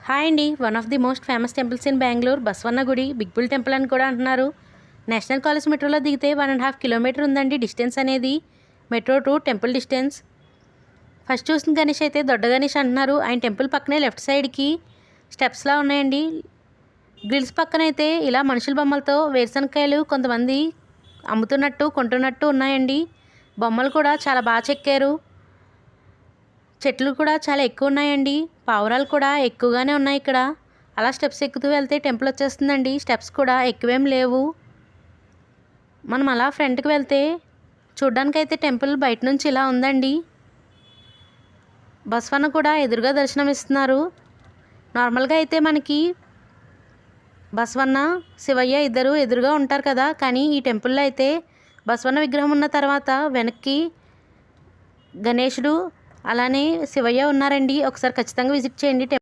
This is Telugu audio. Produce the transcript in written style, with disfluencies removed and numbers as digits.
హాయ్ అండి. One of the most famous temples in Bengaluru Basavanna Gudi, big bull temple అని కూడా అంటున్నారు. నేషనల్ కాలేజ్ మెట్రోలో దిగితే 1.5 కిలోమీటర్ ఉందండి డిస్టెన్స్ అనేది, metro to temple distance. First చూసిన గణేష్ అయితే దొడ్డ గణేష్ అంటున్నారు. ఆయన టెంపుల్ పక్కనే లెఫ్ట్ సైడ్కి స్టెప్స్లా ఉన్నాయండి. గ్రిల్స్ పక్కన అయితే ఇలా మనుషుల బొమ్మలతో వేరుశనకాయలు కొంతమంది అమ్ముతున్నట్టు కొంటున్నట్టు ఉన్నాయండి. బొమ్మలు కూడా చాలా బాగా చెక్కారు. చెట్లు కూడా చాలా ఎక్కువ ఉన్నాయండి. పావురాలు కూడా ఎక్కువగానే ఉన్నాయి ఇక్కడ. అలా స్టెప్స్ ఎక్కుతూ వెళ్తే టెంపుల్ వచ్చేస్తుందండి. స్టెప్స్ కూడా ఎక్కువేం లేవు. మనం అలా ఫ్రంట్కి వెళ్తే చూడ్డానికైతే టెంపుల్ బయట నుంచి ఇలా ఉందండి. బసవన్న కూడా ఎదురుగా దర్శనం ఇస్తున్నారు. నార్మల్గా అయితే మనకి బసవన్న శివయ్య ఇద్దరు ఎదురుగా ఉంటారు కదా, కానీ ఈ టెంపుల్లో అయితే బసవన్న విగ్రహం ఉన్న తర్వాత వెనక్కి గణేశుడు అలానే శివయ్య ఉన్నారండి. ఒకసారి ఖచ్చితంగా విజిట్ చేయండి.